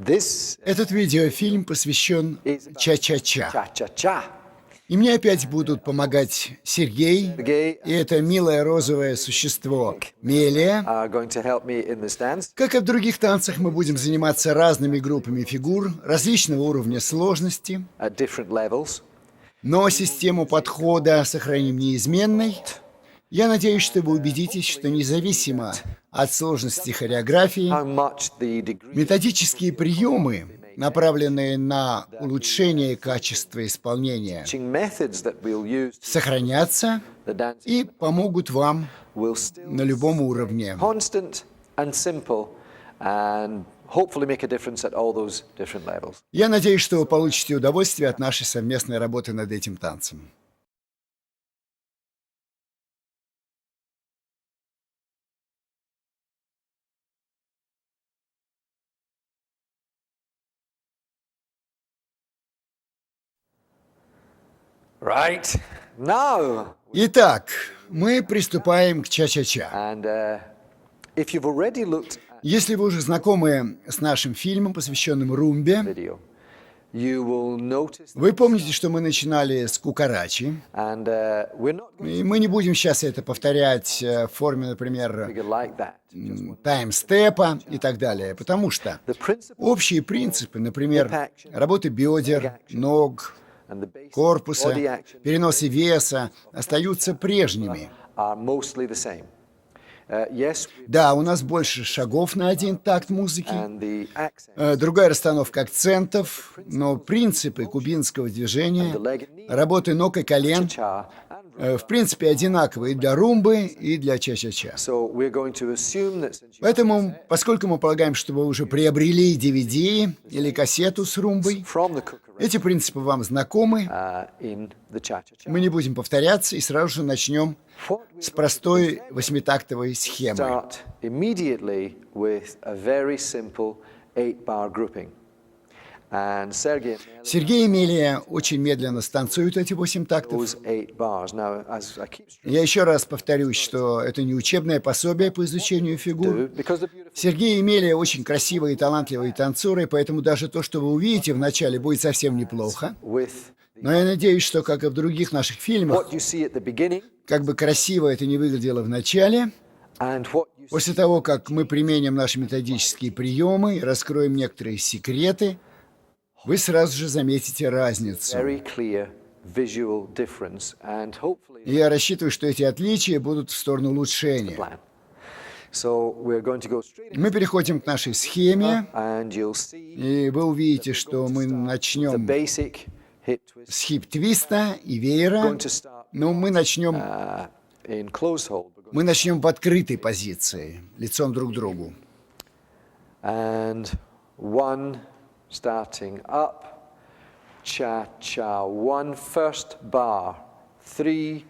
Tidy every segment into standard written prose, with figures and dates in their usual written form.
Этот видеофильм посвящен ча-ча-ча. Cha-cha-cha. И мне опять будут помогать Сергей и это милое розовое существо Мелия. Are going to help me in this dance. Как и в других танцах, мы будем заниматься разными группами фигур различного уровня сложности, At different levels. но систему подхода сохраним неизменной. Я надеюсь, что вы убедитесь, что независимо от сложности хореографии, How much the degree методические приемы, направленные на улучшение качества исполнения, teaching methods that we'll use, сохранятся the dance и помогут вам will still на любом уровне. constant and simple and hopefully make a difference at all those different levels. Я надеюсь, что вы получите удовольствие от нашей совместной работы над этим танцем. Right. Now, Итак, мы приступаем к ча-ча-ча. and if you've already looked at Если вы уже знакомы с нашим фильмом, посвященным румбе, the video, you will notice вы помните, что мы начинали с кукарачи. and we're not going И мы не будем сейчас это повторять в форме, например, to figure like that. тайм-степа и так далее, потому что The principle общие принципы, например, работы бедер, ног, and the basic корпуса, body action переносы веса остаются прежними. are mostly the same. Yes, Да, у нас больше шагов на один такт музыки, and the accent, другая расстановка акцентов, но принципы кубинского движения, the leg and knee, работы ног и колен, cha, and в принципе, одинаковые для румбы и для ча-ча-ча. so we're going to assume that since you Поэтому, поскольку мы полагаем, что вы уже приобрели DVD или кассету с румбой, from the cooker эти принципы вам знакомы, in the cha-cha-cha, мы не будем повторяться и сразу же начнем what с we're простой восьмитактовой схемы. start immediately with a very simple 8-bar grouping. And Sergey Сергей и Эмилия очень медленно станцуют эти 8 тактов. those 8 bars. Now, as I keep Я еще раз повторюсь, что это не учебное пособие по изучению фигур. because the beautiful Сергей и Эмилия очень красивые и талантливые танцоры, поэтому даже то, что вы увидите в начале, будет совсем неплохо. with Но я надеюсь, что, как и в других наших фильмах, what you see at the beginning как бы красиво это не выглядело в начале, and what you see после того, как мы применим наши методические приемы и раскроем некоторые секреты, вы сразу же заметите разницу. very clear visual difference and hopefully И я рассчитываю, что эти отличия будут в сторону улучшения. plan. So we're going to go straight Мы переходим к нашей схеме, and you'll see и вы увидите, что мы the начнем basic hip twist. с хип-твиста и веера, Going to start но мы начнем in close hold. в открытой позиции, лицом друг к другу. And 1 starting up, cha-cha, 1 first bar, 3,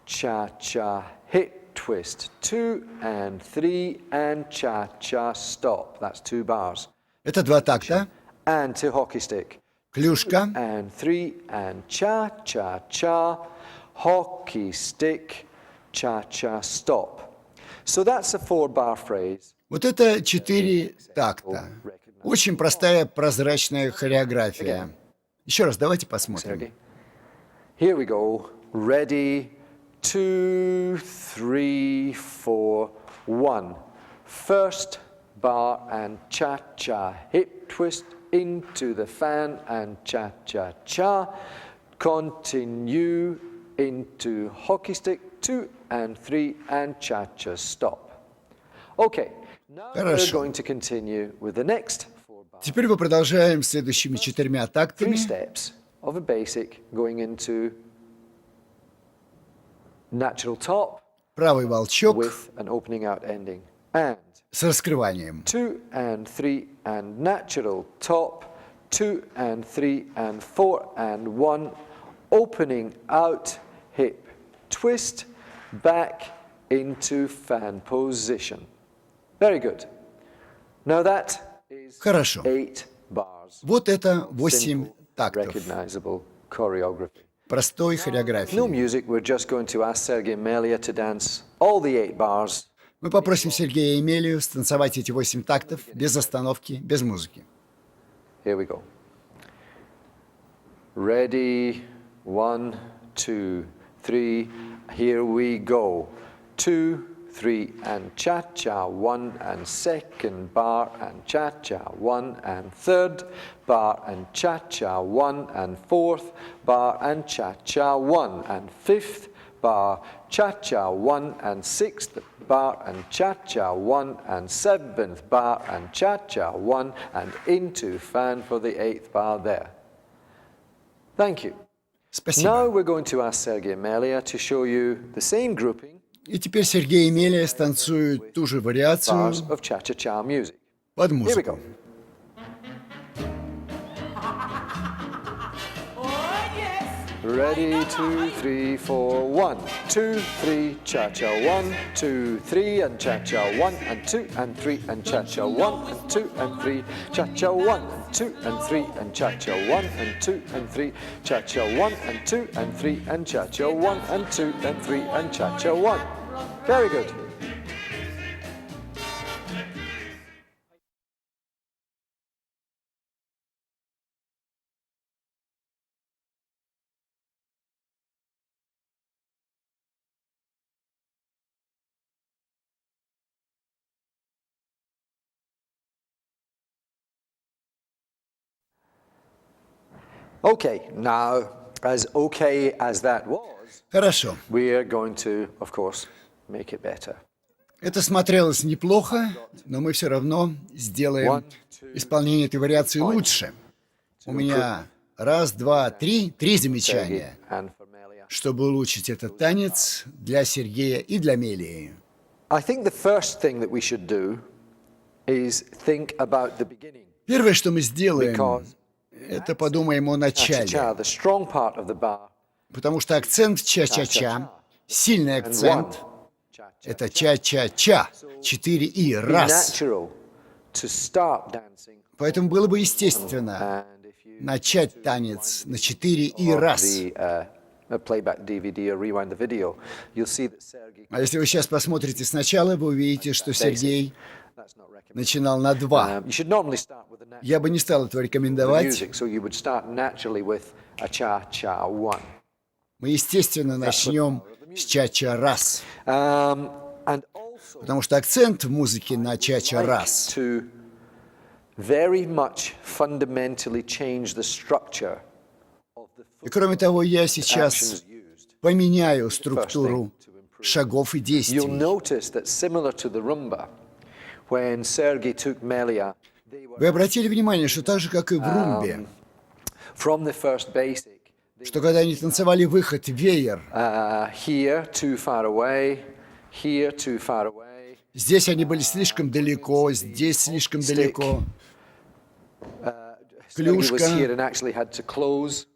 cha-cha, hip twist, 2 and 3 and cha-cha, stop. That's 2 bars. Это 2 такта, And to hockey stick. клюшка, And 3 and cha-cha-cha, hockey stick, cha-cha, stop. So that's a 4-bar phrase. вот это 4 такта. Очень простая прозрачная хореография. Еще раз, давайте посмотрим. Okay. Here we go. Ready, 2, 3, 4, 1. First bar and cha-cha. Hip twist into the fan and cha-cha-cha. Continue into hockey stick, 2 and 3 and cha-cha, stop. Okay, now we're Хорошо. going to continue with the next 4 bars. Теперь мы продолжаем следующими 4 3 тактами. steps of a basic going into natural top Правый волчок with an opening out ending. And с раскрыванием. 2 and 3 and natural top, 2 and 3 and 4 and 1, opening out hip twist, back into fan position. Very good. Now that is Хорошо. 8 bars. Вот это 8 Simple, тактов recognizable choreography. простой No хореографии. music, we're just going to ask Sergey Melia to dance all the 8 bars. Мы попросим Сергея и Эмилию станцевать эти 8 тактов без остановки, без музыки. Here we go. Ready, 1, 2, 3. Here we go. 2, 3, and cha-cha, 1, and second bar, and cha-cha, 1, and third bar, and cha-cha, 1, and fourth bar, and cha-cha, 1, and fifth bar, cha-cha, 1, and sixth bar, and cha-cha, 1, and seventh bar, and cha-cha, 1, and into fan for the eighth bar there. Thank you. Спасибо. Now we're going to ask Sergei Melia to show you the same grouping И теперь Сергей и Мелия станцуют ту же вариацию bars of cha-cha-cha music. под Here we музыку. go. Ready, 2, 3, 4, 1, 2, 3, cha-cha, 1, 2, 3, and cha-cha, 1, and 2, and 3, and cha-cha, 1, and 2, and 3, cha-cha, 1, and 2, and 3, and cha-cha, 1, and 2, and 3, cha-cha, 1, and 2, and 3, and cha-cha, 1, and 2, and 3, and cha-cha, 1. Very good. Okay, now, as okay as that was, Хорошо. we are going to, of course, make it better. Это смотрелось неплохо, но мы все равно сделаем исполнение этой вариации лучше. У меня раз, два, три замечания, And for Melia. чтобы улучшить этот танец для Сергея и для Мелии. I think the first thing that we should do is think about the beginning. Первое, что мы сделаем, Because это подумаем о начале. cha-cha, the strong part of the bar, Потому что акцент ча-ча-ча, сильный and one, акцент, cha-cha. это ча-ча-ча, 4 и, Be раз. natural to start dancing. Поэтому было бы естественно And if you начать танец на 4 и, watch раз. the playback DVD or rewind the video, you'll see that Sergei, А если вы сейчас посмотрите сначала, вы увидите, что Сергей that's not recommended. начинал на 2. You should normally start with the natural Я бы не стал этого рекомендовать. music, so you would start naturally with a cha-cha 1. Мы, естественно, начнем с ча-ча раз. And also Потому что акцент в музыке на ча-ча раз. to very much fundamentally change the structure of the И кроме того, я actions сейчас used. поменяю структуру шагов и You'll действий. notice that similar to the rumba, when Sergei took Melia, they were Вы обратили внимание, что так же, как и в румбе, from the first basic, что когда они танцевали выход, веер, here, too far away, here, too far away, здесь они были слишком далеко, здесь слишком далеко. Sergei was Клюшка. here and actually had to close.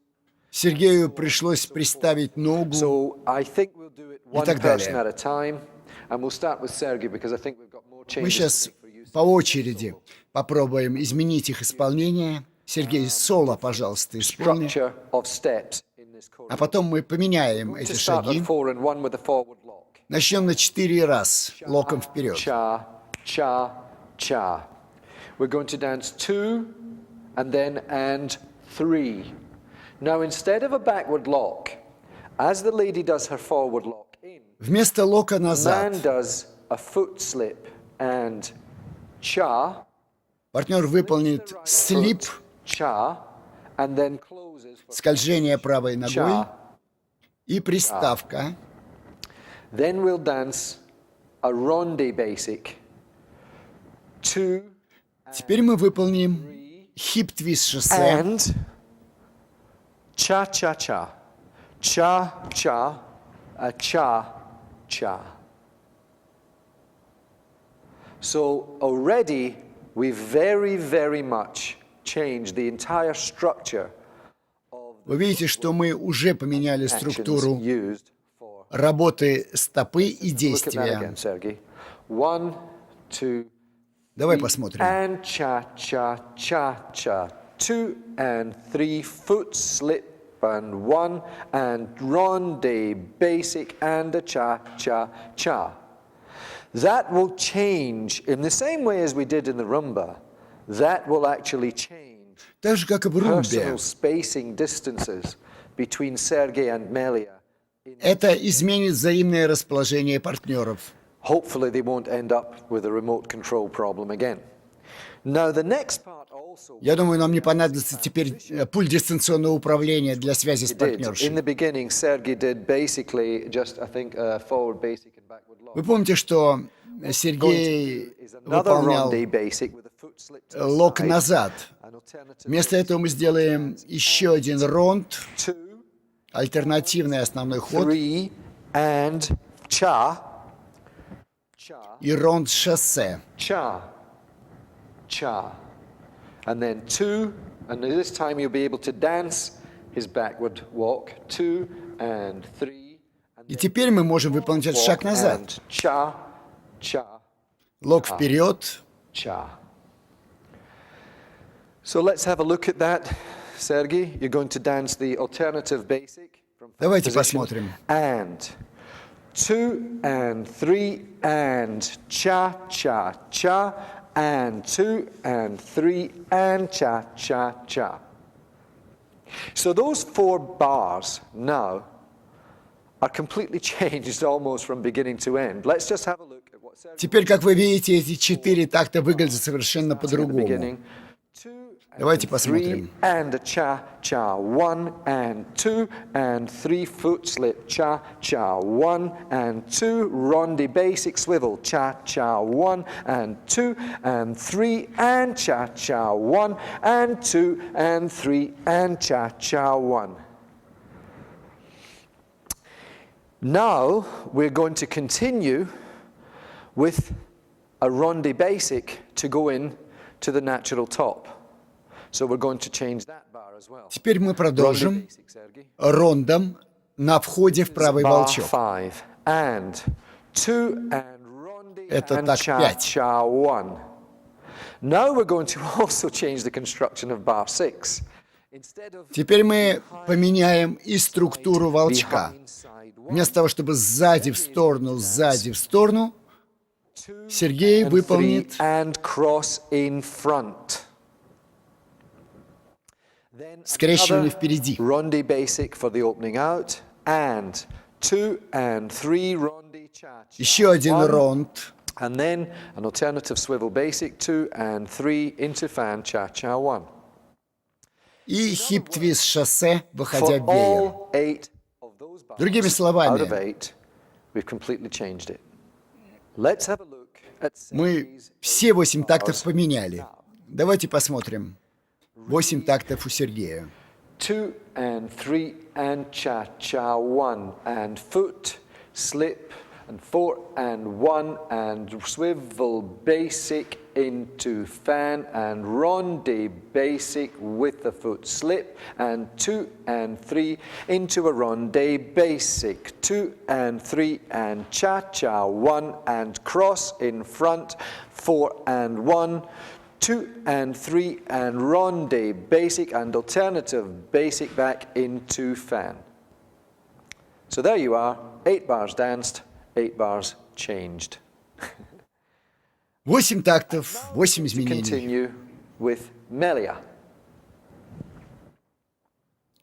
Сергею пришлось приставить ногу. So I think we'll do it one так далее. person at a time, and we'll start with Sergei because I think we've got more Мы changes сейчас to make for you. по очереди попробуем изменить их исполнение. Сергей, соло, пожалуйста, исполни. Structure of steps in this chorus. А потом мы поменяем эти To start шаги. on 4 and 1 with a forward lock. Начнем на 4 раз, локом вперед. Cha, cha, cha. We're going to dance 2 and then and 3. Now instead of a backward lock, as the lady does her forward lock in, Вместо лока man назад does a foot slip and cha, партнер выполнит слип, cha, and then closes for скольжение правой ногой cha. и приставка. Then we'll dance a ronde basic. 2 Теперь мы выполним хип-твист шоссе. and cha-cha-cha. Cha-cha, a cha-cha. So already we've very, very much changed the entire structure Вы видите, что мы уже поменяли actions структуру used for... работы стопы и Look at that действия. again, Sergei. 1, 2, Давай посмотрим. and cha-cha-cha-cha. 2 and 3, foot slip and 1 and ronde basic and a cha-cha-cha. That will change in the same way as we did in the rumba. That will actually change. Так же, как и в румбе. personal spacing distances between Sergei and Melia. Это изменит взаимное расположение партнеров. Hopefully they won't end up with a remote control problem again. Now the next part also Я думаю, нам не понадобится теперь пульт дистанционного управления для связи с did. In партнершей. the beginning, Sergei did basically just, I think, forward basic and backward lock. Вы помните, что Сергей выполнял Ronde basic with a foot slip to the лок side. назад. An alternative Вместо этого мы сделаем еще один ронд, 2, альтернативный основной ход 3, and cha, и ронд шоссе. cha, cha. And then 2, and this time you'll be able to dance his backward walk. 2 and 3. И теперь мы можем выполнить этот шаг назад. And cha, cha, Лок вперед. cha. So let's have a look at that, Sergei. You're going to dance the alternative basic from first Давайте position. посмотрим. And 2 and 3 and cha, cha, cha. And 2 and 3 and cha, cha, cha. So those 4 bars now are completely changed almost from beginning to end. Let's just have a look at what Sergei Теперь, как вы видите, эти 4 такта выглядят совершенно did at the по-другому. beginning. 2 Давайте and 3 посмотрим. and a cha, cha, 1 and 2 and 3 foot slip, cha, cha, 1 and 2 ronde basic swivel, cha, cha, 1 and 2 and 3 and cha, cha, 1 and 2 and 3 and cha, cha, 1. Now we're going to continue with a ronde basic to go in to the natural top. So we're going to change that bar as well. Теперь мы Ronde продолжим basic, Sergei. рондом на входе в правый Bar волчок. 5 and 2 and ronde Это and так cha, 5. cha, 1. Now we're going to also change the construction of bar 6. Instead of Теперь мы поменяем и структуру волчка. behind side 1, Вместо того, чтобы сзади в сторону, Сергей and 3 выполнит and cross in front. Then скрещивание another впереди. ronde basic for the opening out and 2 and 3 ronde cha, cha, Еще один 1. ронд. And then an alternative swivel basic 2 and 3 into fan cha cha 1. И хип-твист шоссе, выходя For в веер. all 8 of those bars Другими out of словами, 8, we've completely changed it. Let's have a look at мы Sergei's все 8 тактов bars поменяли. now. Давайте посмотрим. 8 тактов у Сергея. 2 and 3 and cha cha 1 and foot slip and 4 and 1 and swivel basic into fan and ronde basic with the foot slip and 2 and 3 into a ronde basic 2 and 3 and cha cha 1 and cross in front 4 and 1 2 and 3 and ronde basic and alternative basic back into fan. So there you are, 8 bars danced, 8 bars changed. 8 тактов, 8 изменений. Continue with Melia.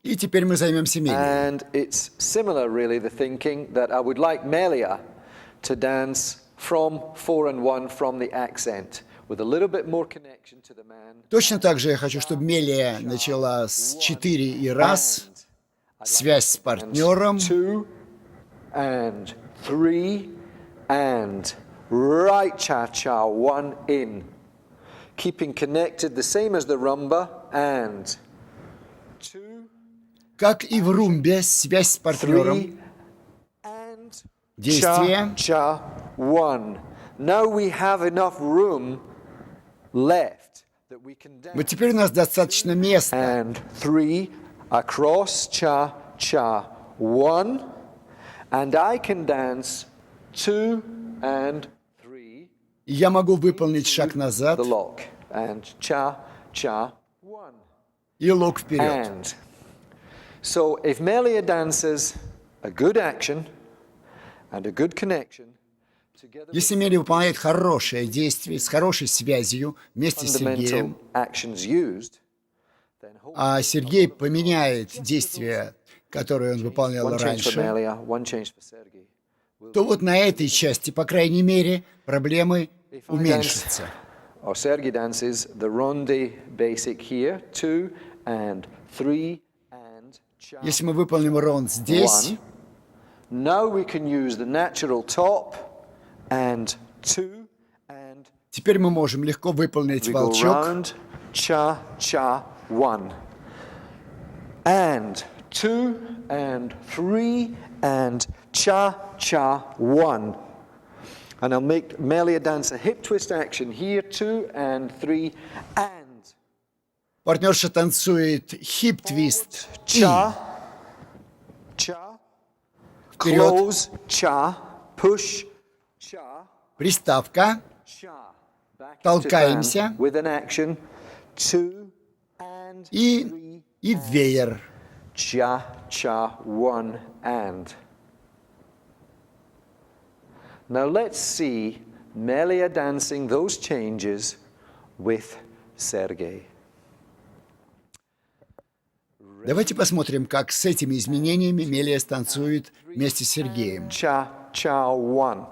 И теперь мы займемся Мелией. And it's similar really, the thinking that I would like Melia to dance from 4 and 1 from the accent. With a little bit more connection to the man. Точно так же я хочу, чтобы Мелия начала с 4 и раз, связь с партнером, 2 and 3 and right cha-cha 1 in. Keeping connected the same as the rumba and 2, как и в румбе, связь с 3 партнером, and действие, cha 1. Now we have enough room left that we can dance. вот теперь у нас достаточно места. And 3 across cha cha 1 and I can dance 2 and 3 И я могу выполнить шаг назад the lock and cha cha 1 и лок вперед. and so if Melia dances a good action and a good connection together with Если Мелия выполняет хорошее действие с хорошей связью вместе с fundamental Сергеем, actions used, а Сергей поменяет действия, которые он выполнял One change for раньше, Melia, one change for Sergey. то вот на этой части, по крайней мере, проблемы уменьшатся. Or Sergey dances the rondi basic here, 2 and 3 and cha. Если мы выполним ронд здесь, Now we can use the natural top and 2 and теперь мы можем легко выполнить we go волчок. round, cha, cha, 1. And 2 and 3 and cha, cha, 1. And I'll make Melia dance a hip twist action here, 2 and 3 and. Партнерша танцует хип-твист и Cha, cha, вперед, close, cha, push, cha, приставка, cha. Back into толкаемся fan with an action, 2 and и 3, веер. cha, cha, 1 and. Now let's see Melia dancing those changes with Sergey. Давайте посмотрим, как с этими изменениями Мелия станцует вместе с Сергеем. Cha, cha, 1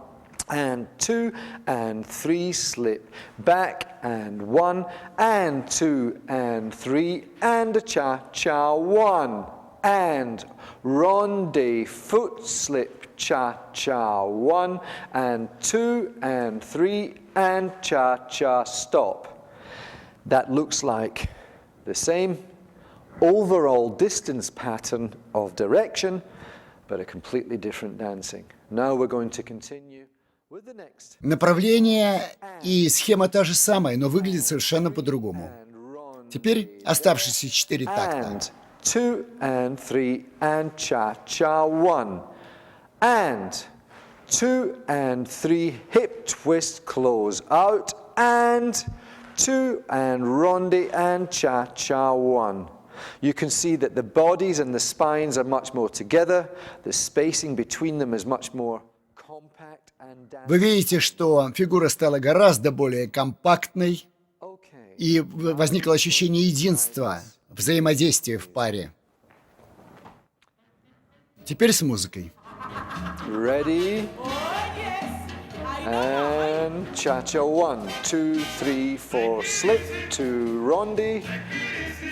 and 2 and 3 slip back and 1 and 2 and 3 and a cha, cha, 1 and ronde foot slip cha, cha, 1 and 2 and 3 and cha, cha, stop. That looks like the same overall distance pattern of direction, but a completely different dancing. Now we're going to continue with the next. Направление и схема та же самая, но выглядит совершенно по-другому. Теперь оставшиеся 4 такта. And 2 and 3 and cha, cha, 1. And 2 and 3 hip twist close out and 2 and rondi and cha, cha, 1. You can see that the bodies and the spines are much more together. The spacing between them is much more compact and Вы видите, что фигура стала гораздо более компактной, okay. и возникло ощущение единства, взаимодействия в паре. Теперь с музыкой. Ready? And cha-cha, 1, 2, 3, 4, slip, 2, rondi,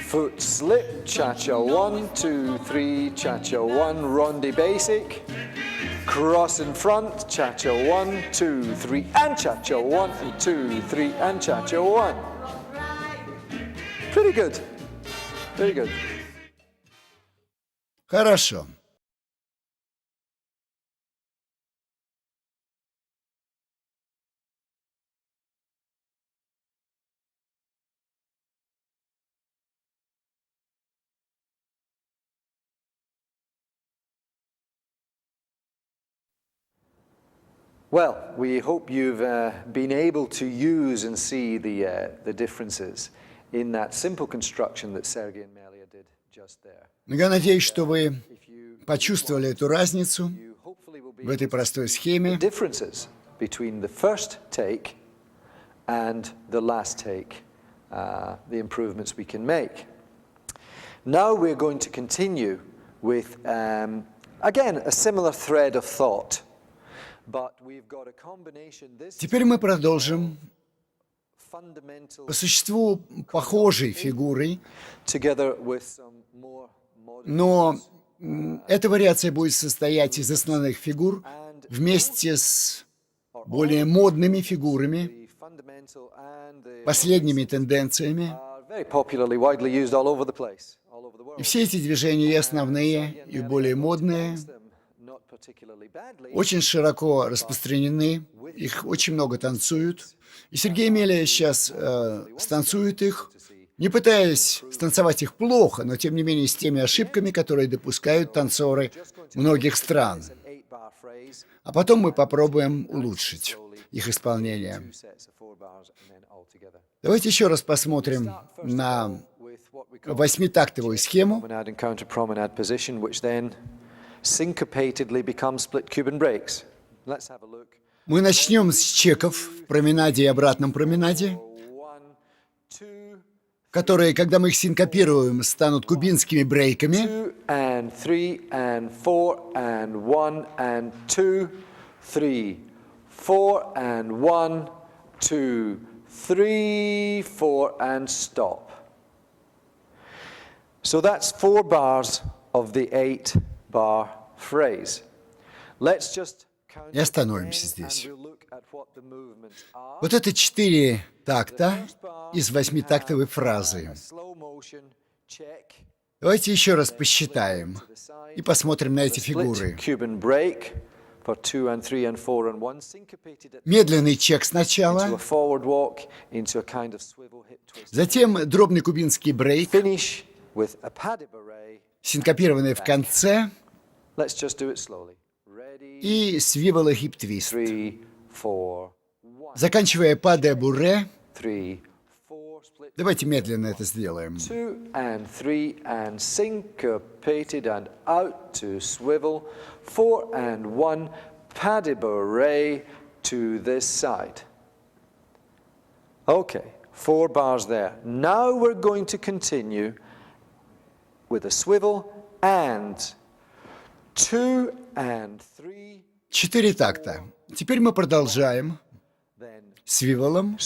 foot slip, cha-cha, 1, 2, 3, cha-cha, 1, rondi basic, cross in front, cha-cha, 1, 2, 3, and cha-cha, 1, and 2, 3, and cha-cha, 1. Pretty good, very good. Хорошо. Well, we hope you've been able to use and see the differences in that simple construction that Sergey and Melia did just there. Я надеюсь, что вы почувствовали эту разницу You hopefully will be в этой простой the схеме. differences between the first take and the last take, the improvements we can make. Now we're going to continue with, again, a similar thread of thought. But we've got a combination. This Теперь мы продолжим fundamental по существу похожей фигурой, together with some more modern но эта вариация будет состоять из основных фигур вместе с более модными фигурами, the fundamental and the последними тенденциями. are very popularly widely used all over the place, all over the world. И все эти движения, и основные, и более модные, Not particularly badly. очень широко распространены, их очень много танцуют. И Сергей Мелия сейчас станцует их, не пытаясь станцевать их плохо, но тем не менее с теми ошибками, которые допускают танцоры многих стран. An 8-bar phrase, А потом мы попробуем улучшить их исполнение. 2 sets of 4 bars, and then all together. Давайте еще раз посмотрим на With what we call восьмитактовую схему. promenade and counter promenade position, which then syncopatedly becomes split Cuban breaks. Let's have a look. Мы начнем с чеков в променаде и обратном променаде. 1, 2, которые, когда мы их синкопируем, станут кубинскими брейками. 2 and 3 and 4 and 1 and 2, 3, 4 and 1, 2, 3, 4 and stop. So that's 4 bars of the 8-bar phrase. Let's just count И остановимся again здесь. and we'll look at what the movements are. Вот это 4 такта из 8-тактовой фразы. Slow motion, check. Давайте еще раз посчитаем и посмотрим на эти фигуры. Split Cuban break for 2 and 3 and 4 and 1, syncopated at Медленный чек into a сначала, forward walk, into a kind of swivel hip twist. затем дробный кубинский брейк, Finish with a pas de bourrée. синкопированный в конце Let's just do it slowly. Ready, и свивола хип-твист. 3, 4, 1, Заканчивая па де буре, 3, 4, split. давайте медленно это сделаем. 2 and 3 and syncopated and out to swivel. 4 and 1, pas de bourrée to this side. Okay, 4 bars there. Now we're going to continue with a swivel and 2 and 3, 4 такта. Теперь мы продолжаем then свиволом,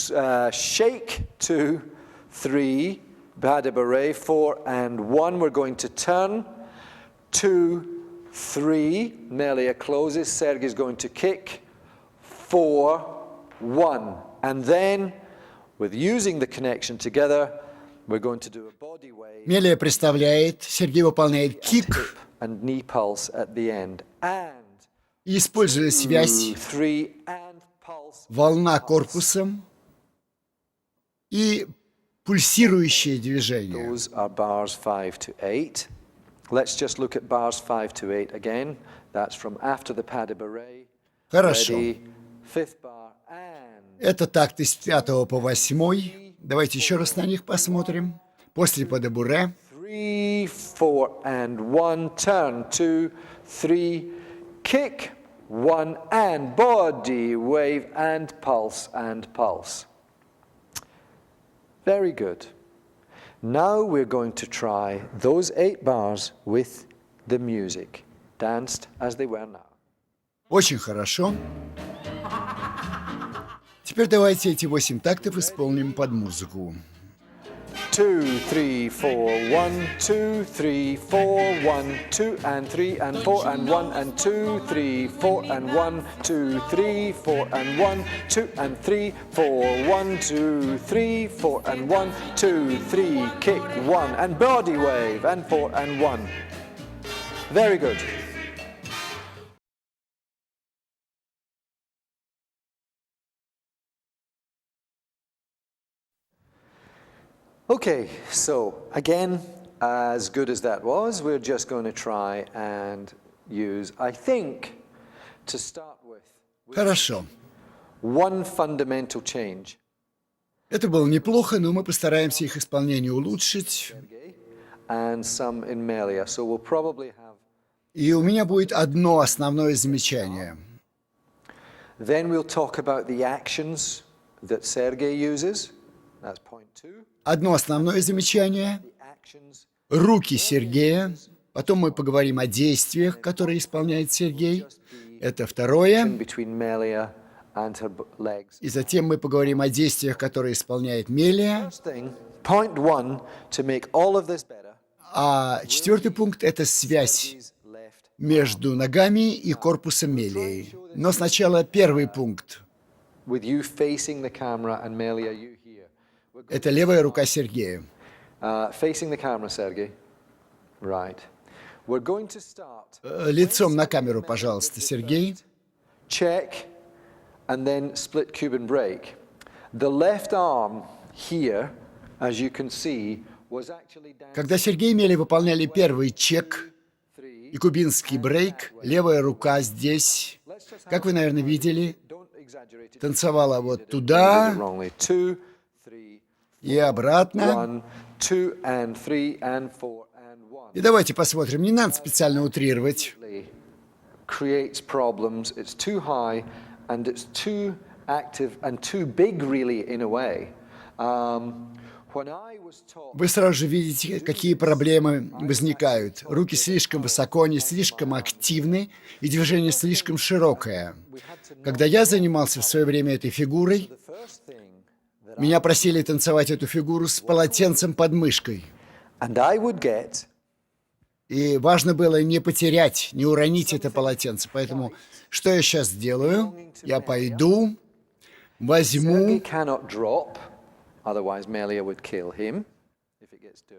shake 2, 3, pas de bourrée, 4 and 1. We're going to turn 2, 3. Melia closes. Sergey's going to kick 4, 1. And then, with using the connection together, we're going to do a body wave. Мелия представляет, Сергей выполняет кик, Hip and knee pulse at the end. And и, используя 2, связь, 3 and pulse. волна корпусом и пульсирующее движение. Those are bars 5 to 8. Let's just look at bars 5 to 8 again. That's from after the pas de bourrée. Хорошо. Ready, 5th bar and Это такты с 5 по 8. Давайте еще раз на них посмотрим. После па де буре. 3, 4 and 1, turn 2, 3, kick 1 and body wave and pulse and pulse. Very good. Now we're going to try those 8 bars with the music, danced as they were now. Очень хорошо. Теперь давайте эти 8 тактов исполним под музыку. 2, 3, 4, 1, 2, 3, 4, 1, 2 and 3 and 4 and 1 and 2, 3, 4 and 1, 2, 3, 4 and 1, 2 and 3, 4, 1, 2, 3, 4 and 1, 2, 3, kick 1 and body wave and 4 and 1. Very good. Okay, so again, as good as that was, we're just going to try and use, I think, to start with, Хорошо. one fundamental change. Это было неплохо, но мы постараемся их исполнение улучшить. And some in Melia, so we'll probably have. И у меня будет одно основное замечание. Then we'll talk about the actions that Sergey uses. That's point 2. Одно основное замечание. The actions Руки Сергея. Потом мы поговорим о действиях, которые исполняет Сергей. Это второе. between Melia and her legs. И затем мы поговорим о действиях, которые исполняет Мелия. First thing, point 1, to make all of this better. А четвертый пункт – это связь His left. между ногами и корпусом Мелии. Но сначала первый пункт. With you facing the camera and Melia, you here. We're Это левая рука Сергея. facing the camera, Sergey. Right. We're going to start. Лицом на камеру, пожалуйста, Сергей. Check and then split Cuban break. The left arm here, as you can see, was actually down Когда Сергей и Мелия выполняли первый чек 3. и кубинский брейк, левая рука здесь, как вы, наверное, видели, Don't exaggerate it. танцевала вот Did it туда wrongly. 2, 3, и обратно. 1, 2 and 3 and 4 and 1. И давайте посмотрим, не надо специально утрировать. Creates problems. It's too high and it's too active and too big, really, in a way. вы сразу же видите, какие проблемы возникают. Руки слишком высоко, они слишком активны, и движение слишком широкое. Когда я занимался в свое время этой фигурой, меня просили танцевать эту фигуру с полотенцем под мышкой. И важно было не потерять, не уронить это полотенце. Поэтому что я сейчас сделаю? Я пойду, возьму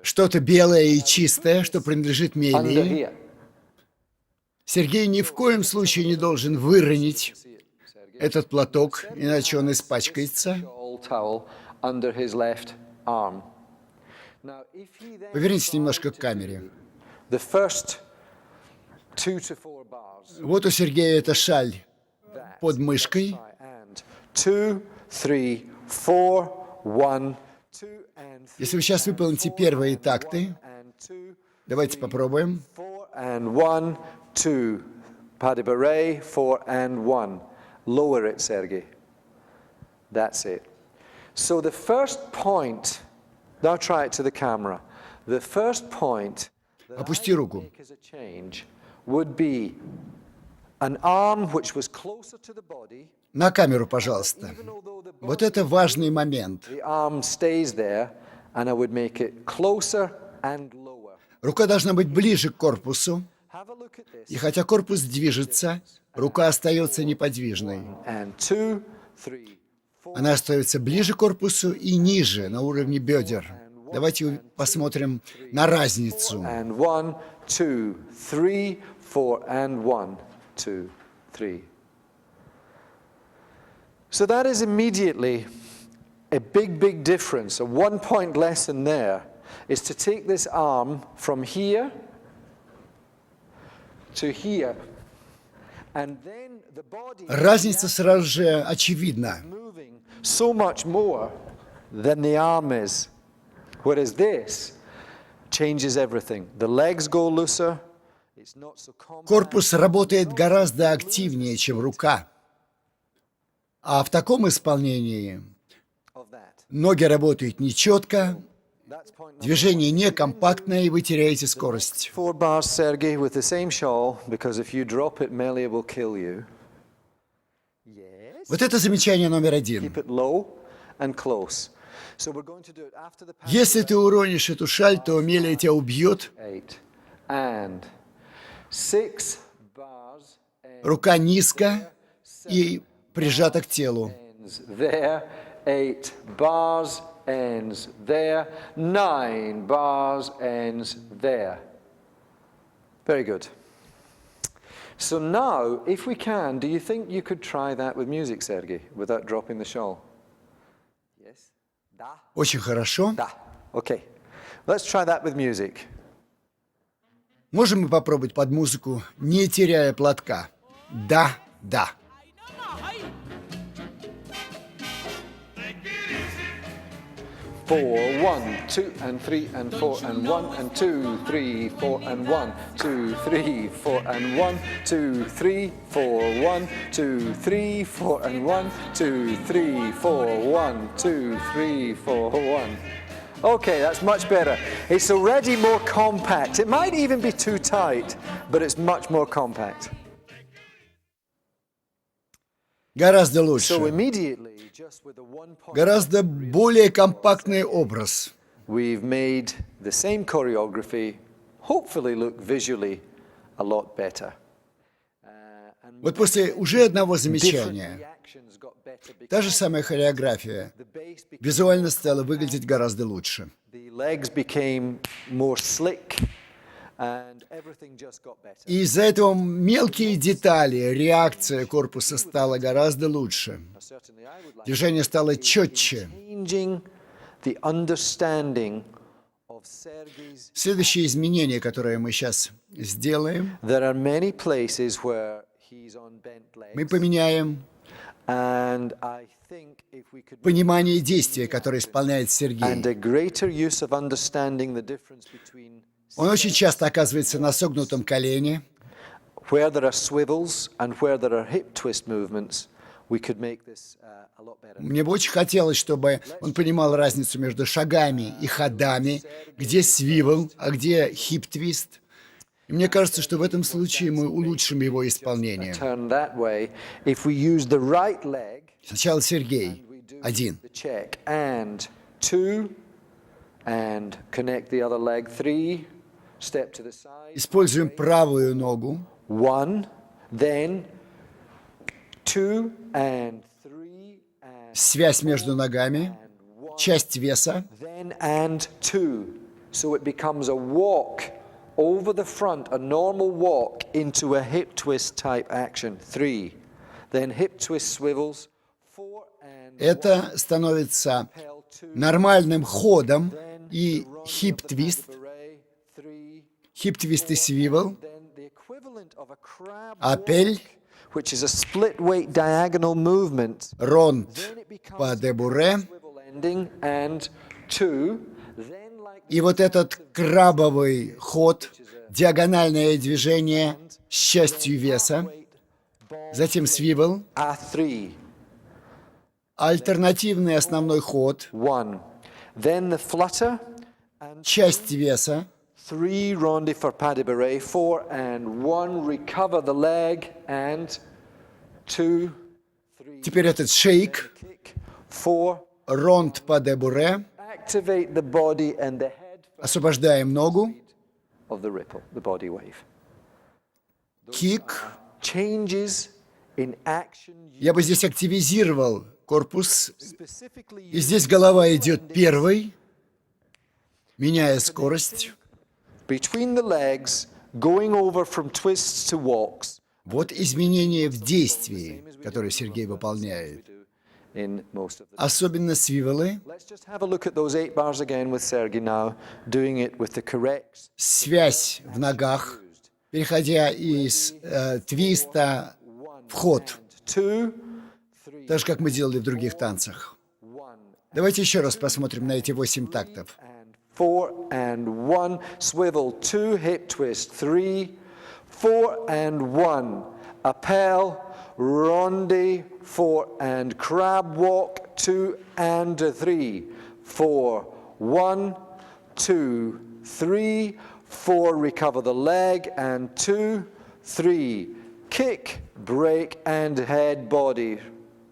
что-то белое и чистое, что принадлежит Мелии. Сергей ни в коем случае не должен выронить этот платок, иначе он испачкается. Повернитесь немножко к камере. Вот у Сергея эта шаль под мышкой. Если вы сейчас выполните первые такты, давайте попробуем. Lower it, Sergey. That's it. So the first point, now try it to the camera. The first point Опусти руку. as a change would be an arm which was closer to the body. На камеру, пожалуйста. Вот это важный момент. The arm stays there, and I would make it closer and lower. Рука должна быть ближе к корпусу, Have a look at this. и хотя корпус движется, рука остается неподвижной. And 2, 3, 4. Она остается ближе к корпусу и ниже, на уровне бедер. Давайте посмотрим на разницу. And 1, 2, 3, 4, and 1, 2, 3. So that is immediately a big difference. A 1 point lesson there is to take this arm from here to here. And then the body Разница сразу же очевидна. moving so much more than the arm is. Whereas this changes everything. The legs go looser. It's not so compact. Корпус работает гораздо активнее, чем рука. А в таком исполнении Of that. ноги работают нечетко, That's point number движение некомпактное, и вы теряете скорость. 4 bars, Sergey, with the same shawl, because if you drop it, Melia will kill you. Yes. Вот это замечание номер один. Keep it low and close. So we're going to do it after the Если ты уронишь эту шаль, то Мелия тебя убьет. 8 and 6 bars Рука низко и прижата к телу. ends there, 8 bars ends there, 9 bars ends there. Very good. So now, if we can, do you think you could try that with music, Sergey, without dropping the shawl? Yes? Da? Очень хорошо. Da. Okay. Let's try that with music. Можем мы попробовать под музыку, не теряя платка? Да, да. 4, 1, 2, and 3, and 4, and 1, and 2, 3, 4, and 1, 2, 3, 4, and 1, 2, 3, 4, 1, 2, 3, 4, and 1, 2, 3, 4, 1, 2, 3, 4, 1. Okay, that's much better. It's already more compact. It might even be too tight, but it's much more compact. Гораздо So лучше. immediately, just with a 1 point, Гораздо более компактный образ. we've made the same choreography hopefully look visually a lot better. And Вот после уже одного different замечания, reactions got better та because же самая хореография the bass became, визуально стала выглядеть гораздо лучше. the legs became more slick, and everything just got better. И из-за этого мелкие детали, реакция корпуса стала гораздо лучше. Certainly, I would like Движение стало четче. changing the understanding of Sergey's. Следующее изменение, которое мы сейчас сделаем, There are many places where he's on bent мы legs, поменяем and I think if we could понимание действия, которое исполняет Сергей. and a greater use of understanding the difference between Он очень часто оказывается на согнутом колене, where there are swivels and where there are hip twist movements, we could make this a lot better. Мне бы очень хотелось, чтобы он понимал разницу между шагами и ходами, где свивел, а где хип-твист. И мне кажется, что в этом случае мы улучшим его исполнение. Turn that way. If we use the right leg, Сначала Сергей. Один. the check, and 2, and connect the other leg, 3, step to the side, Используем правую ногу. 1, then 2, and 3, and Связь между ногами. Часть веса. then and 2. So it becomes a walk over the front, a normal walk into a hip twist type action. 3. Then hip twist swivels. 4 and Это становится нормальным ходом и хип-твист. Хип-твист и свивел. Апель. Which is a split weight diagonal movement. Ронд по дебуре. Ending and 2. Then like И вот этот крабовый ход, диагональное движение с частью веса. Затем свивел. a 3. Альтернативный основной ход. 1. Then the flutter and Часть веса. 3 rondi for pas de bourrée, 4 and 1 recover the leg and 2, 3 Теперь этот шейк. kick, 4 Ронд по дебуре. activate the body and the head Освобождаем ногу. of the ripple, the body wave. Кик. Changes in action Я бы здесь активизировал корпус. specifically И здесь голова идет первой, меняя скорость. between the legs, going over from twists to walks Вот изменения в действии, которые Сергей выполняет. in most of the. Особенно свивелы. Let's just have a look at those 8 bars again with Sergey now, doing it with the correct. Связь в ногах, переходя из твиста в ход. 2, 3, Так же, как мы делали в других танцах. 1, Давайте еще раз посмотрим на эти 8 тактов. and 4 and 1, swivel, 2, hip twist, 3, 4 and 1, appel, rondi, 4 and crab walk, 2 and 3, 4, 1, 2, 3, 4, recover the leg, and 2, 3, kick, break, and head body,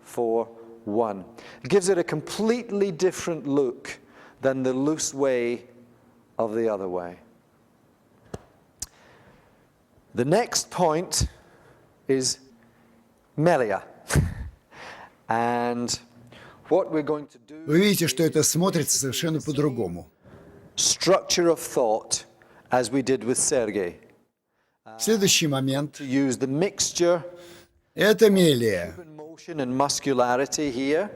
4, 1. It gives it a completely different look than the loose way of the other way. The next point is melia. And what we're going to do, Вы видите, что это смотрится совершенно по-другому. structure of thought, as we did with Sergey. Следующий момент To use the mixture – это мелия. of motion and muscularity here.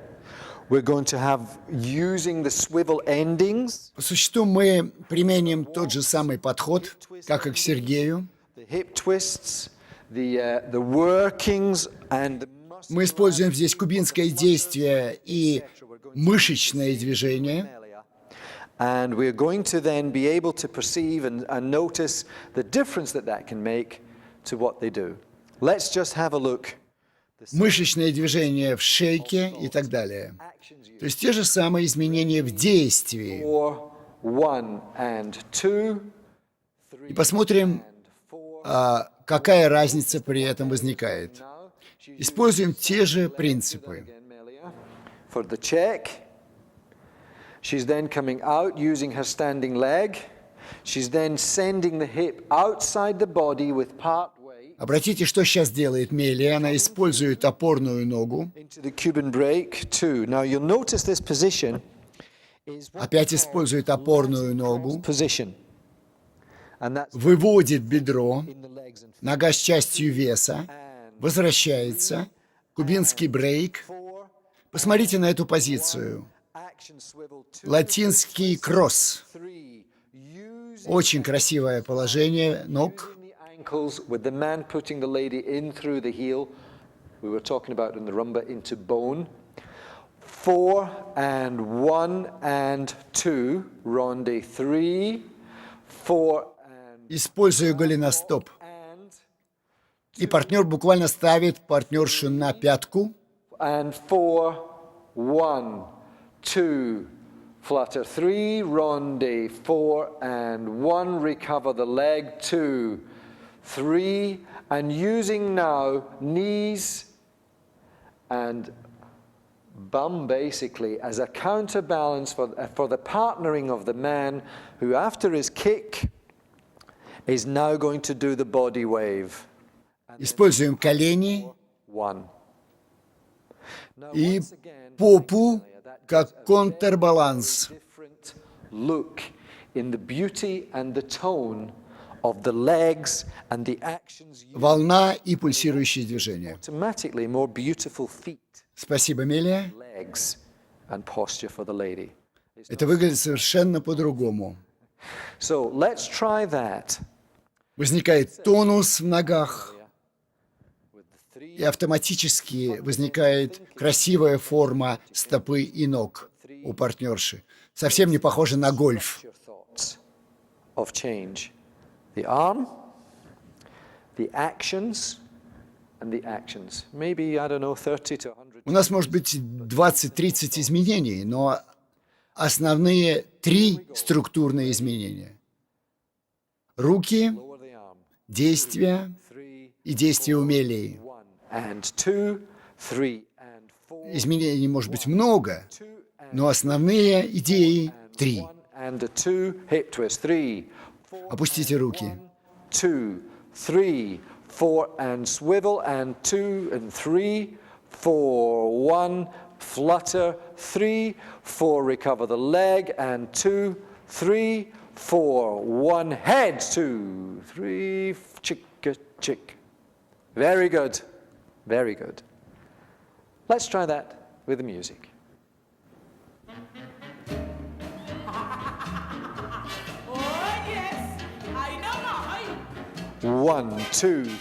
We're going to have using the swivel endings, По существу мы применим тот же самый подход, как и к Сергею. the hip twists, the workings and the muscle Мы используем здесь кубинское действие и мышечное движение. and we're going to then be able to perceive and notice the difference that that can make to what they do. Let's just have a look. Мышечное движение в шейке и так далее. То есть те же самые изменения в действии. 4, 1 and 2, И посмотрим, какая разница при этом возникает. Используем те же принципы. for the check. She's then coming out using her standing leg. She's then sending the hip outside the body with part weight Обратите, что сейчас делает Мелия. Она использует опорную ногу. into the Cuban break 2. Now you'll notice this position is Опять использует опорную ногу. position. And that's Выводит бедро. in the legs and Нога с частью веса. Возвращается. Кубинский брейк. 4. Посмотрите на эту позицию. Action swivel 2. Латинский кросс. 3. Using Очень красивое положение ног. the ankles with the man putting the lady in through the heel. We were talking about in the rumba into bone. 4 and 1 and 2. Rondi 3. 4 and Использую голеностоп. and И партнер буквально ставит партнершу на пятку. and 4, 1, 2, flutter, 3, ronde, 4 and 1, recover the leg, 2, 3, and using now knees and bum basically as a counterbalance for the partnering of the man who after his kick is now going to do the body wave. Используем колени 1. и попу как контрбаланс. Different look in the beauty and the tone of the legs and the actions Волна и пульсирующие движения. automatically more beautiful feet, Спасибо, Мелия. legs and posture for the lady. Это выглядит совершенно по-другому. So let's try that. Возникает тонус в ногах, With the 3 и автоматически возникает красивая форма стопы и ног у партнерши. Совсем не похоже на гольф. your thoughts of change. The arm, the actions, and the actions. Maybe, I don't know, 30 to 100. У нас может быть 20-30 изменений, но основные 3 структурные изменения. Руки, Lower the arm. действия 3, и действия умелее. 1, and 2, 3, and 4, Изменений может быть много, 2, and но основные идеи 3. 1, and a 2, hip twist. 3, 4, Опустите руки. 2, 3, 4, and swivel, and 2, and 3, 4, 1, flutter, 3, 4, recover the leg, and 2, 3, 4, 1, head, 2, 3, chicka, chick. Very good, very good. Let's try that with the music. Oh, yes, I know. 1, 2, 3,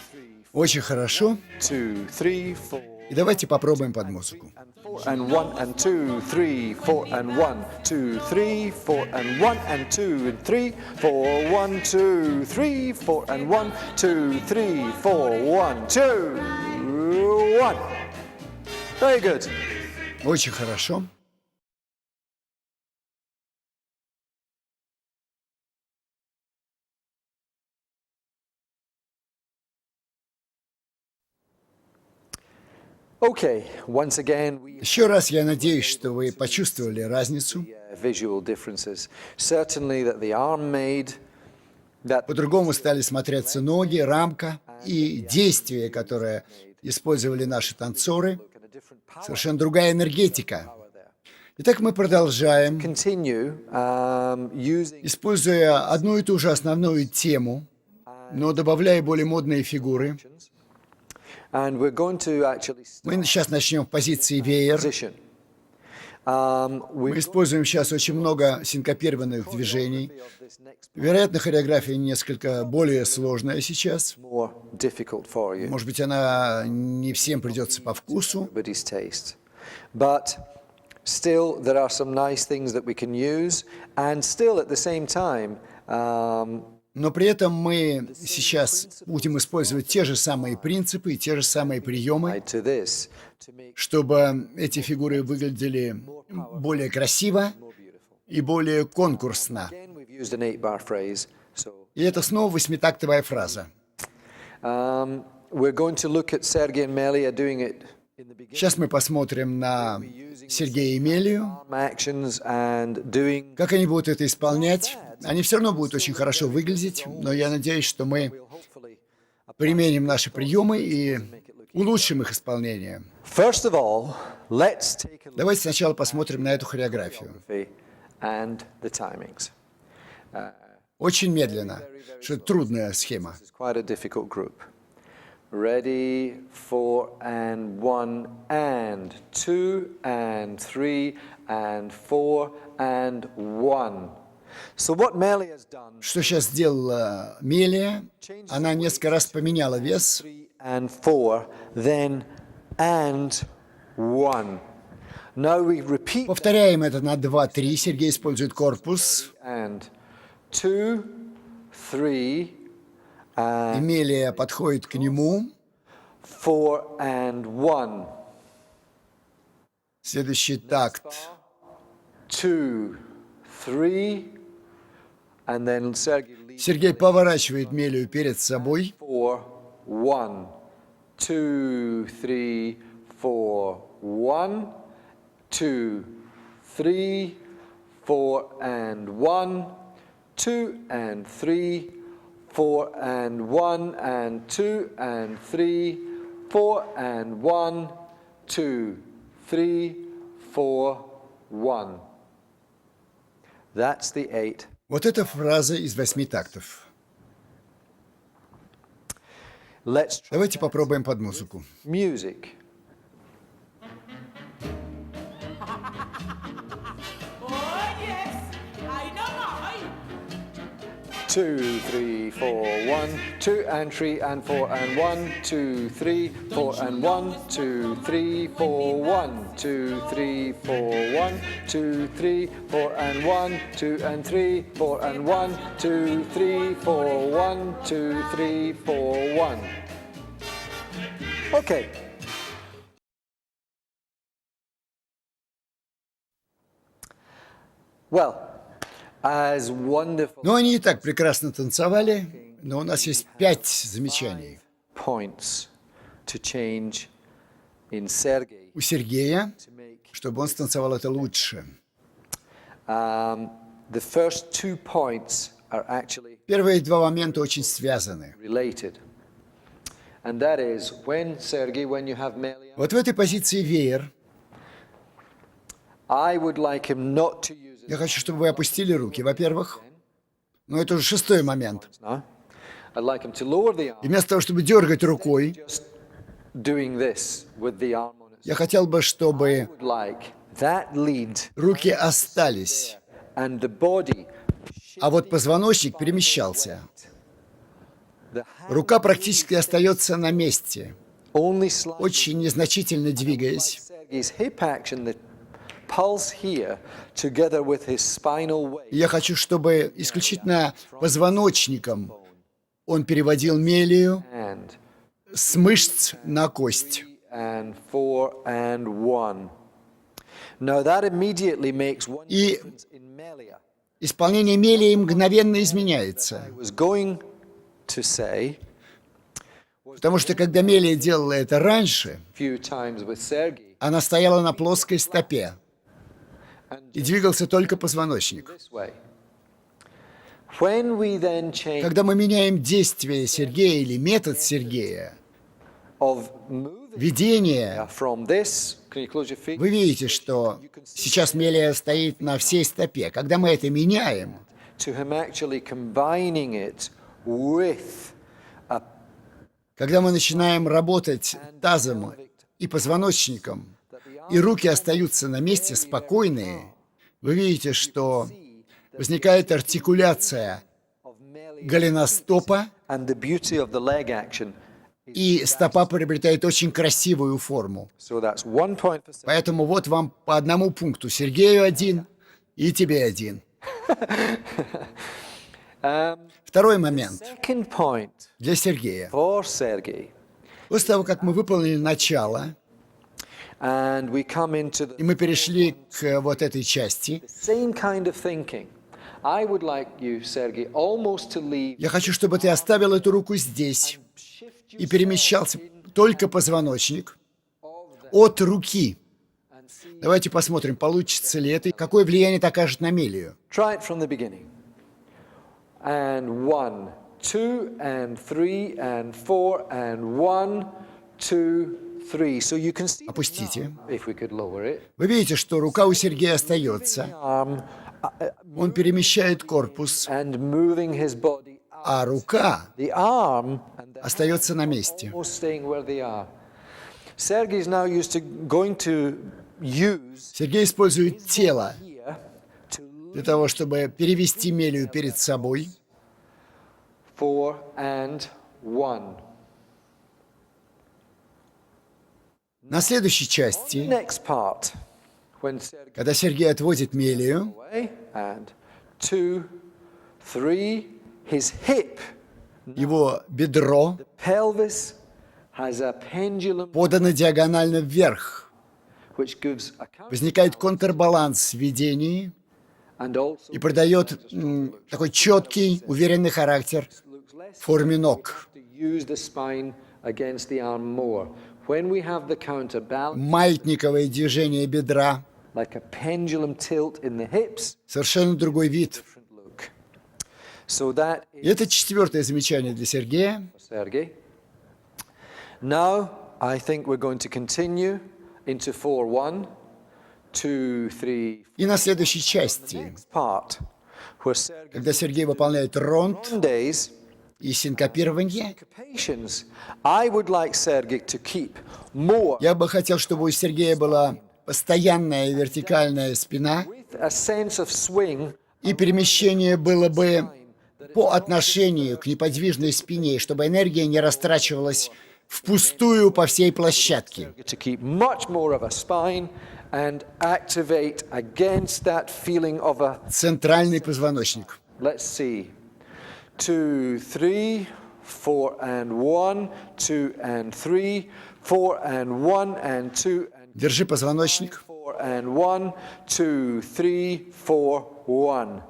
Очень хорошо. 2, 3, 4. И давайте попробуем под музыку. And 1 and 2, 3, 4 and 1, 2, 3, 4 and 1 and 2 and 3, 4, 1, 2, 3, 4 and 1, 2, 3, 4, 1, 2, 1. Very good. Очень хорошо. Okay, once again, we Еще раз я надеюсь, что вы почувствовали разницу. visual differences. Certainly that the arm made, that По-другому стали смотреться ноги, рамка и действия, которые использовали наши танцоры. look at a different power Совершенно другая энергетика. there. Итак, мы продолжаем, Continue using используя одну и ту же основную тему, но добавляя более модные фигуры. and we're going to actually Мы сейчас начнем в позиции веер. position. Мы используем сейчас очень много синкопированных движений. Вероятно, хореография несколько более сложная сейчас. More difficult for you, Может быть, она не всем придется по вкусу. everybody's taste. But still, there are some nice things that we can use, and still at the same time, Но при этом мы сейчас будем использовать те же самые принципы и те же самые приемы, to this to make чтобы эти фигуры выглядели более красиво и более конкурсно. again we've used an 8-bar phrase. So И это снова восьмитактовая фраза. we're going to look at Sergei and Melia doing it in the beginning. Сейчас мы посмотрим на Сергея и Мелию, Actions and doing как они будут это исполнять. Они все равно будут очень хорошо выглядеть, но я надеюсь, что мы hopefully. применим наши приемы и улучшим их исполнение. First of all, let's take a look Давайте сначала посмотрим на эту хореографию. and the timings. Очень медленно, что это трудная схема. It's quite a difficult group. Ready, 4 and 1 and 2 and 3 and 4 and 1. So what Melia has done, Что сейчас сделала Мелия? Она несколько раз поменяла вес. 3 and 4, then and 1. Now we repeat Повторяем это на 2-3. Сергей использует корпус. and 2, 3 and И Мелия подходит к нему. 4 and 1. Следующий такт. 2, 3, and then Sergey leads Сергей поворачивает мелию перед собой. 4, 1, 2, 3, 4, 1, 2, 3, 4, and 1, 2, and 3, 4, and 1, and 2, and 3, 4, and 1, 2, 3, 4, 1. That's the 8. Вот эта фраза из 8 тактов. Let's try Давайте попробуем под музыку. music. Oh, yes, I know my. 2, 3, 4, 1, 2, and 3, and 4, and 1, 2, 3, 4, and 1, 2, 3, 4, 1, 2, 3, 4, 1, 2, 3, 4, and 1, 2, and 3, 4, and 1, 2, 3, 4, 1, 2, 3, 4, 1. Okay. Well, as wonderful Но они и так прекрасно танцевали, но у нас есть 5 замечаний. points to change in Sergey У Сергея, to make чтобы он станцевал это лучше. the first 2 points are actually Первые 2 момента очень связаны. related. And that is when Sergey, when you have Melia, Вот в этой позиции веер. I would like him not to use it Я хочу, чтобы вы опустили руки, во-первых. Но это уже 6-й момент. now. I'd like him to lower the И arm, вместо того, чтобы дергать рукой, just doing this with the arm on its я хотел бы, чтобы would like that lead руки остались, and the body, а вот позвоночник перемещался. the hand Рука практически остается на месте, only slightly очень незначительно двигаясь. Sergey's hip action, the pulse here, together with his spinal weight, И я хочу, чтобы исключительно позвоночником он переводил мелию and с мышц на кость. 3 and 4 and 1. Now that immediately makes one И difference in Melia. исполнение мелии мгновенно I изменяется. was going to say Потому что когда мелия делала это раньше, a few times with Sergey она стояла на плоской стопе, and и двигался только позвоночник. this way. When we then change Когда мы меняем действие Сергея или метод Сергея, of moving ведение, from this, can you close your feet? вы видите, что сейчас мелия стоит на всей стопе. Когда мы это меняем, To him actually combining it with a когда мы начинаем работать тазом и позвоночником, и руки остаются на месте спокойные, вы видите, что возникает артикуляция of Melia голеностопа, and the beauty of the leg action. и стопа приобретает очень красивую форму. So that's 1 point for Sergey. Поэтому вот вам по одному пункту. Сергею 1 и тебе 1. Второй момент Second point для Сергея. for Sergey. После того, как мы выполнили начало, And we come into и the мы перешли к вот этой части, same kind of thinking. I would like you, Sergey, almost to leave я хочу, чтобы ты оставил эту руку здесь shift и перемещался только позвоночник от руки. and see. Давайте посмотрим, получится ли это, и какое влияние это окажет на мелию. Try it from the beginning. And 1, 2, and 3, and 4, and 1, 2, 3. So you can see Опустите. if we could lower it. Вы видите, что рука у Сергея остается, Arm он перемещает корпус, and moving his body out. а рука The arm and the остается на месте. almost staying where they are. Sergey is now used to going to use Сергей использует тело here to для того, чтобы перевести мелию перед собой. 4 and 1. На следующей части, Next part, when Sergey когда Сергей отводит мелию, away and 2, 3, his hip, его бедро pelvis has a pendulum подано диагонально вверх. which gives a возникает контрбаланс в ведении and also и придает такой четкий, уверенный характер форме ног. to use the spine against the arm more. When we have the counterbalance, Маятниковое движение бедра, like a pendulum tilt in the hips, совершенно другой вид. different look. So that И это четвертое замечание для Сергея. Sergey. Now, I think we're going to continue into 4-1, 2-3, И на следующей части, next part, where Sergey когда Сергей выполняет ронд days, и синкопирование, patience, I would like Sergey to keep more я бы хотел, чтобы у Сергея была постоянная вертикальная спина, with a sense of swing и перемещение было бы по отношению к неподвижной спине, чтобы энергия не растрачивалась впустую по всей площадке. to keep much more of a spine and activate against that feeling of a, Центральный позвоночник. let's see, 2, 3, 4 and 1, 2 and 3, 4 and 1 and 2 and Держи позвоночник. 4 and 1, 2, 3, 4, 1.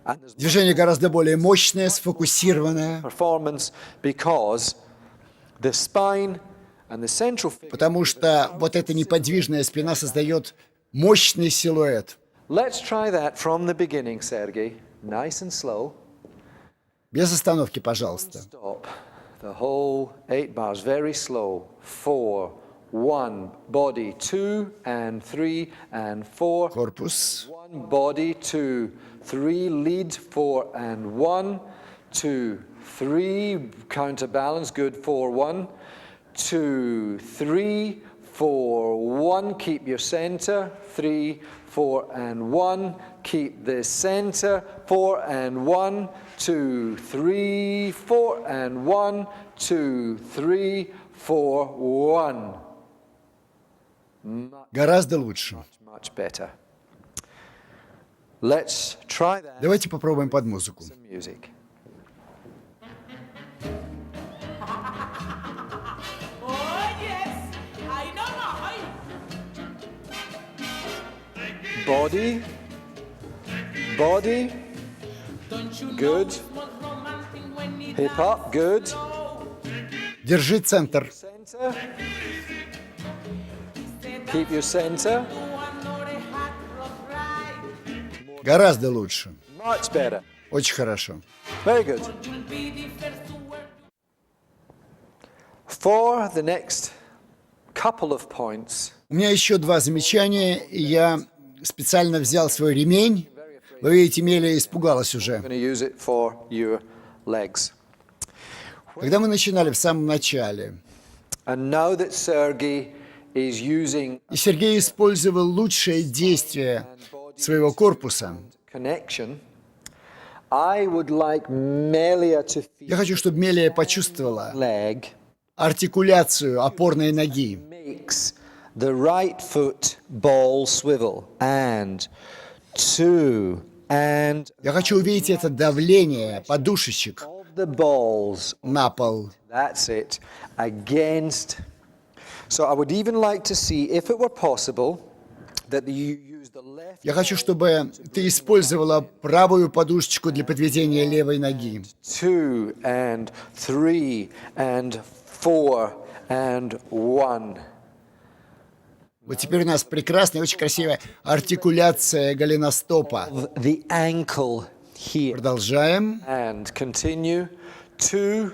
And there's Движение гораздо более мощное, сфокусированное, performance because the spine and the central figure. потому что вот эта неподвижная спина создает мощный силуэт. Let's try that from the beginning, Sergey. Nice and slow. Без остановки, пожалуйста. Stop. The whole 8 bars, very slow. 4, 1, body, 2 and 3 and 4. Корпус. 1, body, 2, 3, lead, 4 and 1, 2, 3, counterbalance, good, 4, 1, 2, 3, 4, 1, keep your center, 3, 4 and 1, keep the center, 4 and 1, 2, 3, 4 and 1, 2, 3, 4, 1. Гораздо лучше. Much better. Let's try that Давайте попробуем под музыку. music. Oh, yes. I know. Body, body, Don't you good. know what's romantic when it Hip hop, good. Держи центр. Center. Keep your center. Гораздо лучше. Much better. Очень хорошо. Very good. For the next couple of points, У меня еще два замечания, и я специально взял свой ремень. Вы видите, Мелия испугалась уже. I'm going to use it for your legs. Когда мы начинали в самом начале, And now that Sergey is using и Сергей использовал лучшее действие своего корпуса, connection, I would like Melia to я feel хочу, чтобы Мелия почувствовала leg артикуляцию опорной ноги. makes the right foot ball swivel. And 2 and Я хочу увидеть это давление подушечек of the balls. на пол. That's it. Against. So I would even like to see, if it were possible, that you use the left Я хочу, чтобы ты использовала правую подушечку для подведения левой ноги. 2 and 3 and 4 and 1. Вот теперь у нас прекрасная, очень красивая артикуляция голеностопа. The ankle here. Продолжаем. And continue. 2,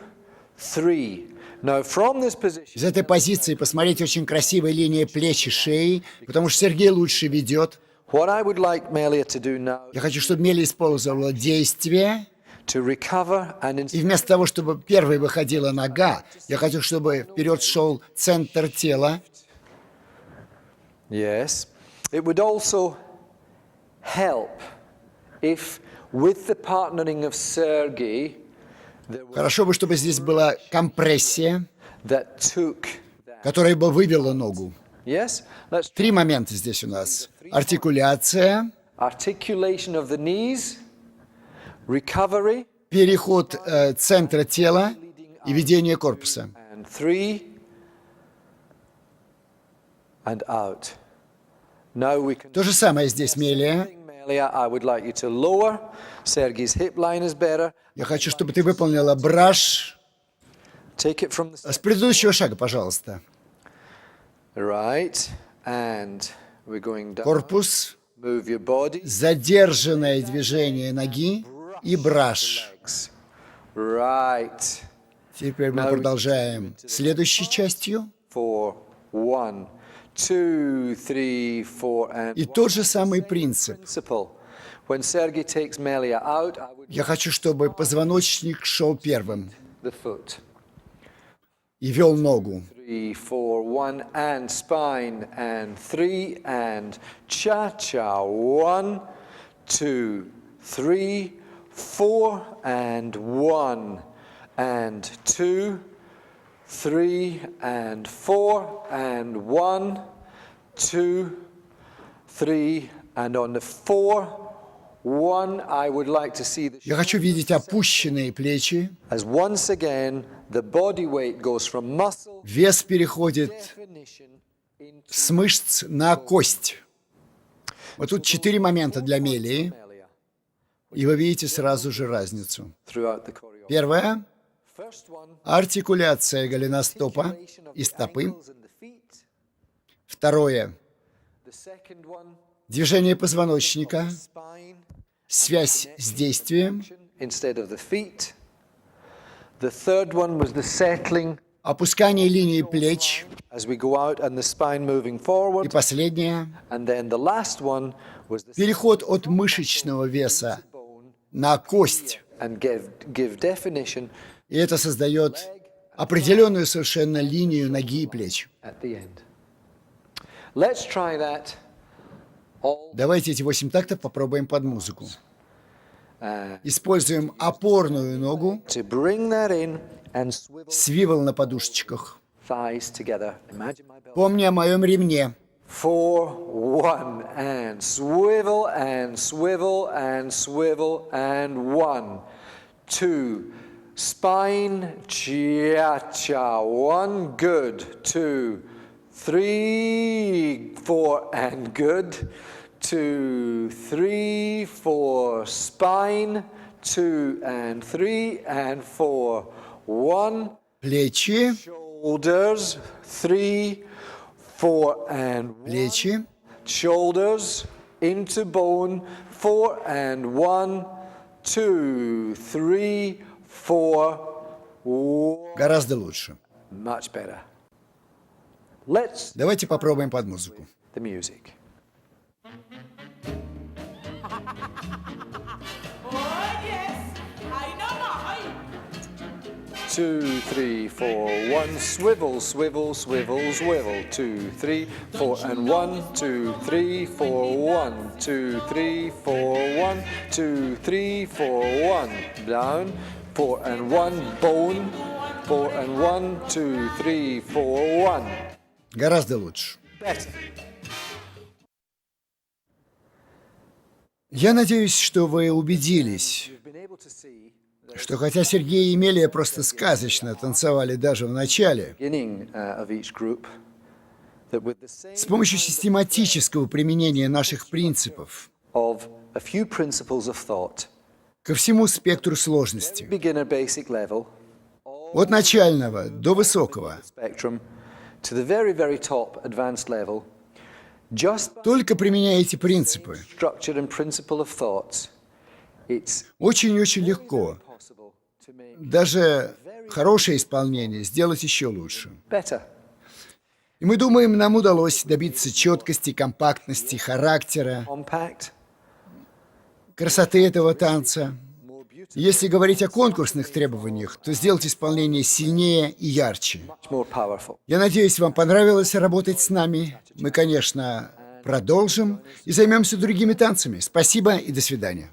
3. Now from this position, Из этой позиции посмотрите, очень красивая линия плеч и шеи, потому что Сергей лучше ведет. what I would like Melia to do now, Я хочу, чтобы Мелия использовала действие, to recover and и вместо того, чтобы первой выходила нога, я хочу, чтобы вперед шел центр тела. yes, it would also help if with the partnering of Sergey, there was Хорошо бы, чтобы здесь была компрессия, that took that. которая бы вывела ногу. Yes, let's Три момента здесь у нас. Артикуляция, articulation of the knees, recovery, переход центра тела и ведение корпуса. and 3 and out. Now we can То же самое здесь, Мелия. Melia, I would like you to lower. Sergey's hip line is better. Я хочу, чтобы ты выполнила браш. Take it from the С предыдущего шага, пожалуйста. right, and we're going down. Корпус, Move your body. задержанное движение ноги и браш. Legs. Right. Теперь мы продолжаем следующей частью. 4, 1, 2, 3, 4, and И тот же самый принцип. principle. When Sergey takes Melia out, I would Я хочу, чтобы позвоночник шел первым the foot. и вел ногу. 3, 4, 1, and spine, and 3, and cha-cha. 1, 2, 3, 4, and 1, and 2, 3, and 4, and 1, 2, 3, and on the 4, 1, I would like to see the Я хочу видеть опущенные плечи. as once again the body weight goes from muscle Вес переходит definition into с мышц на кость. Вот тут 4 момента для Мелии, Melia и вы видите сразу же разницу. throughout the choreography. Первое First one, – артикуляция голеностопа articulation of и the стопы. ankles and the feet. Второе The second one, – движение позвоночника, spine связь с действием. instead of the feet. The third one was the settling Опускание линии плеч. as we go out and the spine moving И forward. последнее And then the last one was the переход от мышечного веса bone на кость. and give definition И это создает определенную совершенно линию ноги и плеч. at the end. Let's try that all. Давайте эти 8 тактов попробуем под музыку. Используем опорную ногу, To bring that in and swivel свивал на подушечках. thighs together. Imagine my belt. Помни о моем ремне. 4, 1, and swivel and swivel and swivel and 1, 2, spine, cha-cha, 1, good, 2, 3, 4, and good, 2, 3, 4, spine, 2, and 3, and 4, 1, Плечи, shoulders, 3, 4, and 1. плечи, Shoulders into bone, 4 and 1, 2, 3, 4, 1. гораздо лучше. Much better. Let's Давайте попробуем под музыку. the music. Oh, yes, I know my. 2, 3, 4, 1, swivel, swivel, swivel, swivel. 2, 3, 4, and 1, 2, 3, 4, 1, 2, 3, 4, 1, 2, 3, 4, 1. Down, 4 and 1, bone, 4 and 1, 2, 3, 4, 1. Гораздо лучше. Better. Я надеюсь, что вы убедились, You've been able to see что хотя Сергей и Емелия просто сказочно танцевали даже в начале, beginning of each group that with the same с помощью систематического применения наших принципов of a few principles of thought, ко всему спектру сложности, beginner basic level, от начального до высокого, spectrum, to the very, very top advanced level, just by только применяя эти принципы, structure and principle of thoughts, it's очень-очень легко possible to make даже хорошее исполнение сделать еще лучше. better. И мы думаем, нам удалось добиться четкости, компактности, характера, Compact, красоты этого танца. more beautiful, Если говорить о конкурсных требованиях, то сделать исполнение сильнее и ярче. much more powerful. Я надеюсь, вам понравилось работать с нами. Мы, конечно, продолжим и займемся другими танцами. Спасибо и до свидания.